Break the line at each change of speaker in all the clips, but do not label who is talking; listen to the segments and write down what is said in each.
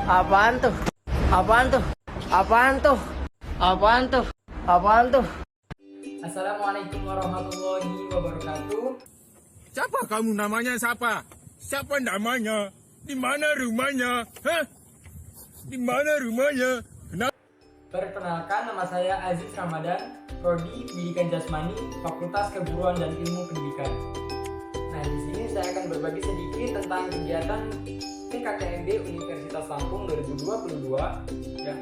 Apaan tuh? Apaan tuh? Apaan tuh? Apaan tuh? Apaan tuh? Assalamualaikum warahmatullahi wabarakatuh.
Siapa kamu namanya siapa? Siapa namanya? Di mana rumahnya? Hah? Di mana rumahnya? Kenapa?
Perkenalkan, nama saya Aziz Ramadan, Prodi Pendidikan Jasmani, Fakultas Keguruan dan Ilmu Pendidikan. Nah, di sini saya akan berbagi sedikit tentang kegiatan PKKMB Universitas Lampung 2022. Ya.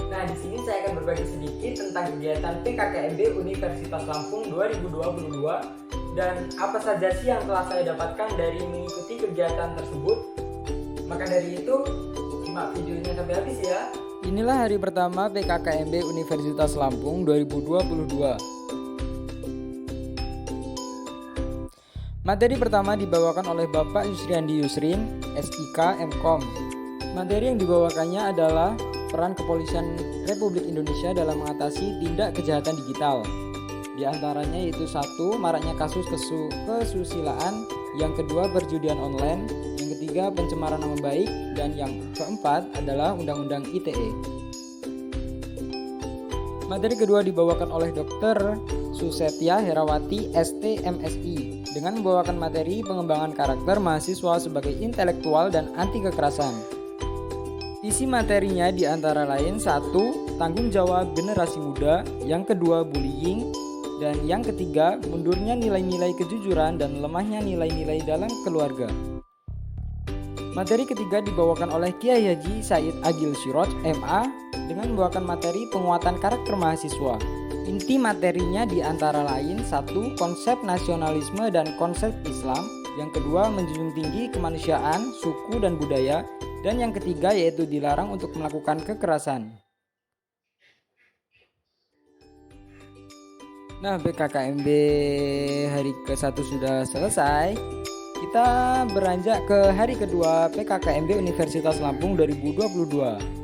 Nah, di sini saya akan berbagi sedikit tentang kegiatan PKKMB Universitas Lampung 2022 dan apa saja sih yang telah saya dapatkan dari mengikuti kegiatan tersebut. Maka dari itu, simak videonya sampai habis ya. Inilah hari pertama PKKMB Universitas Lampung 2022. Materi pertama dibawakan oleh Bapak Yusriandi Yusrin, SIK MKOM. Materi yang dibawakannya adalah peran Kepolisian Republik Indonesia dalam mengatasi tindak kejahatan digital. Di antaranya yaitu 1. Maraknya kasus kesusilaan, yang kedua perjudian online, yang ketiga pencemaran nama baik, dan yang keempat adalah Undang-Undang ITE. Materi kedua dibawakan oleh Dr. Susetya Herawati ST MSI dengan membawakan materi pengembangan karakter mahasiswa sebagai intelektual dan anti kekerasan. Isi materinya diantara lain 1. Tanggung jawab generasi muda, yang kedua bullying, dan yang ketiga mundurnya nilai-nilai kejujuran dan lemahnya nilai-nilai dalam keluarga. Materi ketiga dibawakan oleh Kiai Haji Said Agil Siroj MA dengan membawakan materi penguatan karakter mahasiswa. Inti materinya diantara lain 1. Konsep nasionalisme dan konsep Islam, yang kedua menjunjung tinggi kemanusiaan, suku dan budaya, dan yang ketiga yaitu dilarang untuk melakukan kekerasan. Nah, PKKMB hari ke-1 sudah selesai. Kita beranjak ke hari kedua PKKMB Universitas Lampung 2022.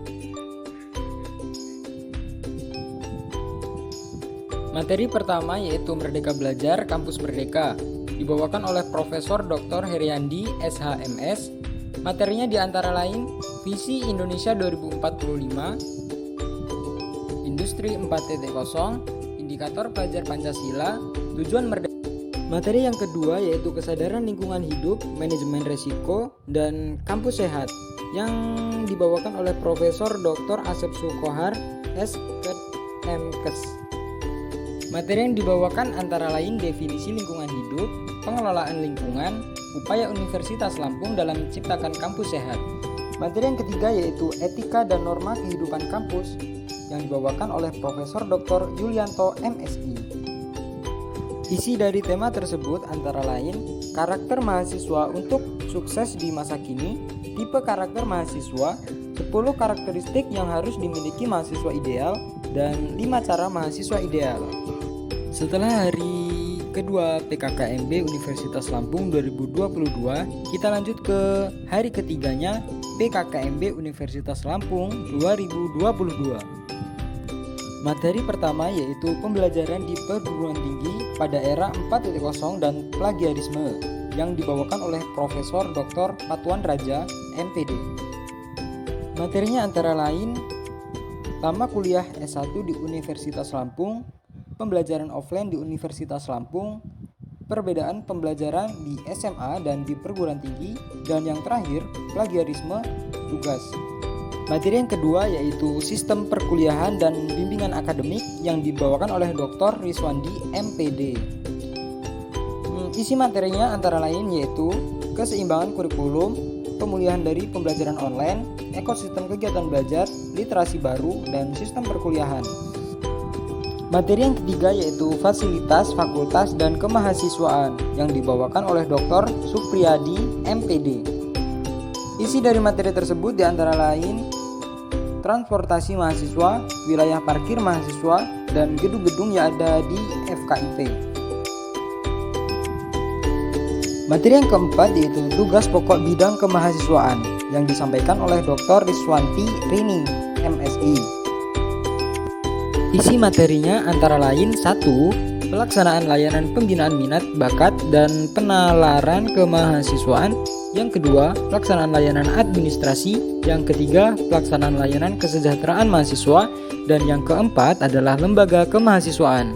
Materi pertama yaitu Merdeka Belajar Kampus Merdeka, dibawakan oleh Profesor Dr. Heriandi SHMS. Materinya diantara lain Visi Indonesia 2045, Industri 4.0, Indikator Pelajar Pancasila, Tujuan Merdeka. Materi yang kedua yaitu Kesadaran Lingkungan Hidup, Manajemen Resiko, dan Kampus Sehat, yang dibawakan oleh Profesor Dr. Asep Sukohar SKMKes. Materi yang dibawakan antara lain definisi lingkungan hidup, pengelolaan lingkungan, upaya Universitas Lampung dalam menciptakan kampus sehat. Materi yang ketiga yaitu etika dan norma kehidupan kampus, yang dibawakan oleh Profesor Dr. Yulianto MSI. Isi dari tema tersebut antara lain karakter mahasiswa untuk sukses di masa kini, tipe karakter mahasiswa, 10 karakteristik yang harus dimiliki mahasiswa ideal, dan 5 cara mahasiswa ideal. Setelah hari kedua PKKMB Universitas Lampung 2022, kita lanjut ke hari ketiganya PKKMB Universitas Lampung 2022. Materi pertama yaitu pembelajaran di perguruan tinggi pada era 4.0 dan plagiarisme, yang dibawakan oleh Profesor Dr. Patuan Raja MPD. Materinya antara lain lama kuliah S1 di Universitas Lampung, pembelajaran offline di Universitas Lampung, perbedaan pembelajaran di SMA dan di perguruan tinggi, dan yang terakhir plagiarisme tugas. Materi yang kedua yaitu sistem perkuliahan dan bimbingan akademik, yang dibawakan oleh Dr. Rizwandi MPD. Isi materinya antara lain yaitu keseimbangan kurikulum, pemulihan dari pembelajaran online, ekosistem kegiatan belajar, literasi baru, dan sistem perkuliahan. Materi yang ketiga yaitu fasilitas, fakultas, dan kemahasiswaan, yang dibawakan oleh Dr. Supriyadi MPD. Isi dari materi tersebut diantara lain transportasi mahasiswa, wilayah parkir mahasiswa, dan gedung-gedung yang ada di FKIP. Materi yang keempat yaitu tugas pokok bidang kemahasiswaan, yang disampaikan oleh Dr. Rizwanti Rini MSI. Isi materinya antara lain 1. pelaksanaan layanan pembinaan minat, bakat, dan penalaran kemahasiswaan. Yang kedua, pelaksanaan layanan administrasi. Yang ketiga, pelaksanaan layanan kesejahteraan mahasiswa. Dan yang keempat adalah lembaga kemahasiswaan.